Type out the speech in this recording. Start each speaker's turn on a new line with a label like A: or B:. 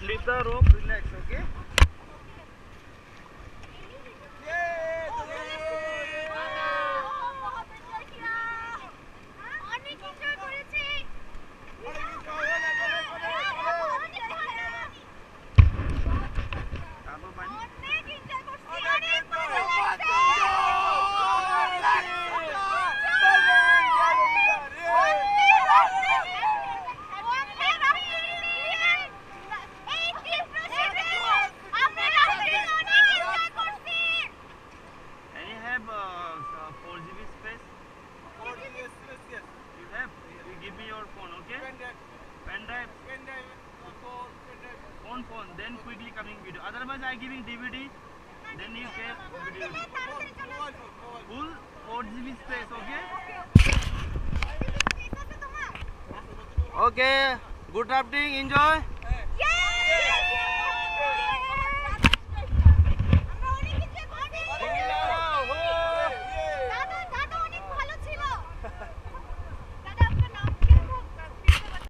A: Leave the rope, relax, okay? Phone, then quickly coming video. Otherwise, I giving DVD. Then you take video. Full 4 GB space, okay? Okay. Good rafting. Enjoy.